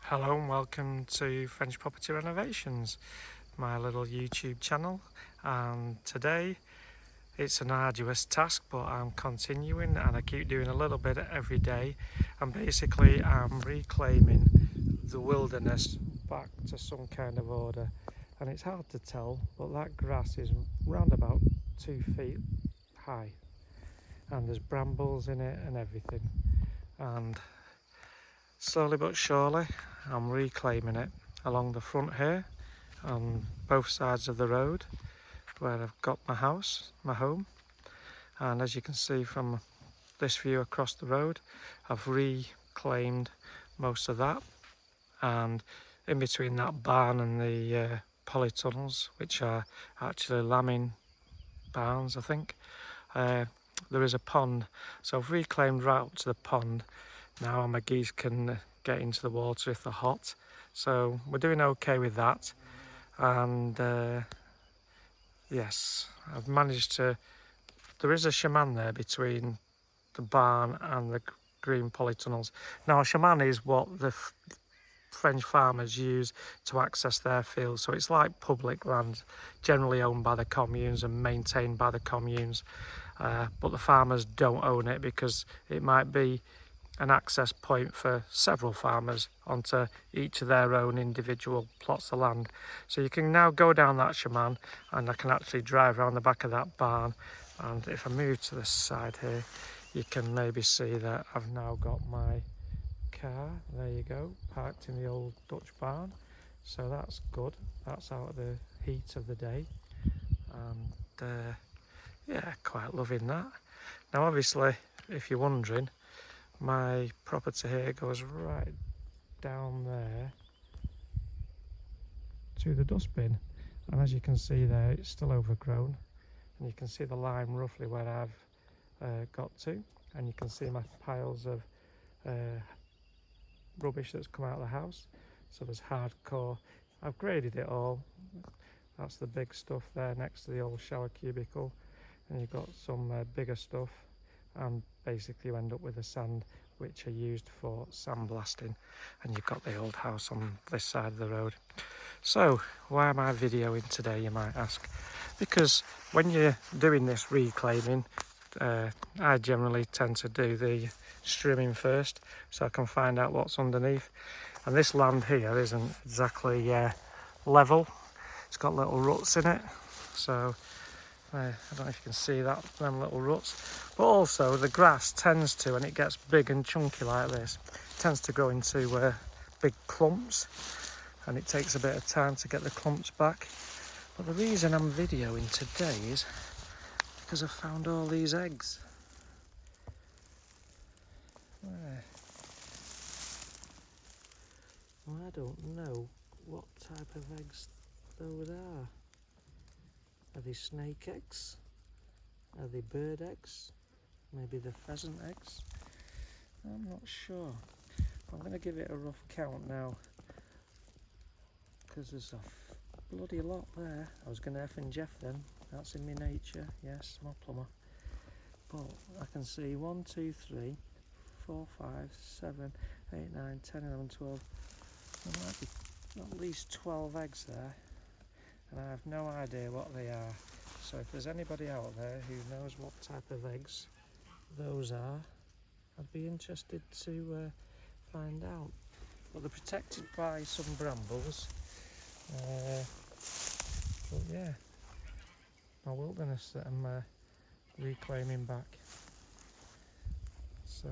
Hello and welcome to French Property Renovations, my little YouTube channel, and today it's an arduous task, but I'm continuing and I keep doing a little bit every day, and basically I'm reclaiming the wilderness back to some kind of order. And it's hard to tell, but that grass is round about 2 feet high and there's brambles in it and everything, and slowly but surely I'm reclaiming it along the front here on both sides of the road where I've got my house, my home. And as you can see from this view across the road, I've reclaimed most of that, and in between that barn and the polytunnels, which are actually lambing barns I think, there is a pond. So I've reclaimed right up to the pond. Now my geese can get into the water if they're hot, so we're doing okay with that. And yes, I've managed to, there is a shaman there between the barn and the green polytunnels. Now a shaman is what the French farmers use to access their fields, so it's like public land generally owned by the communes and maintained by the communes, but the farmers don't own it because it might be an access point for several farmers onto each of their own individual plots of land. So you can now go down that shaman, and I can actually drive around the back of that barn. And if I move to the side here, you can maybe see that I've now got my car, there you go, parked in the old Dutch barn. So that's good, that's out of the heat of the day, and yeah, quite loving that. Now obviously, if you're wondering, my property here goes right down there to the dustbin, and as you can see there, it's still overgrown, and you can see the line roughly where I've got to, and you can see my piles of rubbish that's come out of the house. So there's hardcore, I've graded it all. That's the big stuff there next to the old shower cubicle, and you've got some bigger stuff, and basically you end up with the sand which are used for sandblasting, and you've got the old house on this side of the road. So why am I videoing today, you might ask? Because when you're doing this reclaiming, I generally tend to do the strimming first so I can find out what's underneath, and this land here isn't exactly level. It's got little ruts in it, so I don't know if you can see that, them little ruts. But also the grass tends to, when it gets big and chunky like this, tends to grow into big clumps, and it takes a bit of time to get the clumps back. But the reason I'm videoing today is because I found all these eggs. Where? Well, I don't know what type of eggs those are. Are they snake eggs? Are they bird eggs? Maybe the pheasant eggs? I'm not sure. I'm going to give it a rough count now, because there's a bloody lot there. I was going to F and Jeff them. That's in my nature. Yes, I'm a plumber. But I can see 1, 2, 3, 4, 5, 7, 8, 9, 10, 11, 12. There might be at least 12 eggs there, and I have no idea what they are. So if there's anybody out there who knows what type of eggs those are, I'd be interested to find out. But they're protected by some brambles. But yeah, my wilderness that I'm reclaiming back. So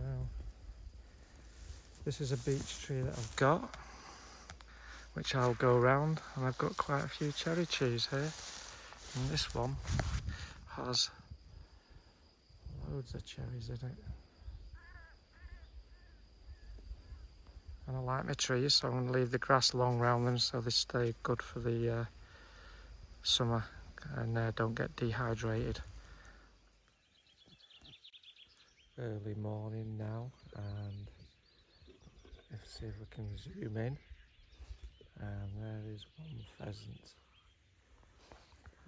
this is a beech tree that I've got, which I'll go around, and I've got quite a few cherry trees here, and this one has loads of cherries in it. And I like my trees, so I'm going to leave the grass long round them so they stay good for the summer and don't get dehydrated. Early morning now, and let's see if we can zoom in, and there is one pheasant,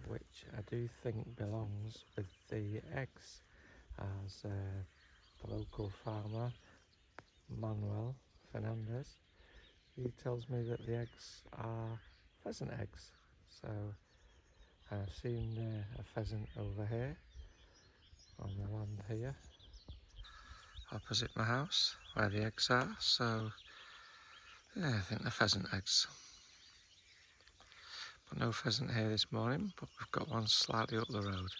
which I do think belongs with the eggs, as the local farmer Manuel Fernandez he tells me that the eggs are pheasant eggs. So I've seen a pheasant over here on the land here opposite my house where the eggs are. So yeah, I think they're pheasant eggs. But no pheasant here this morning, but we've got one slightly up the road.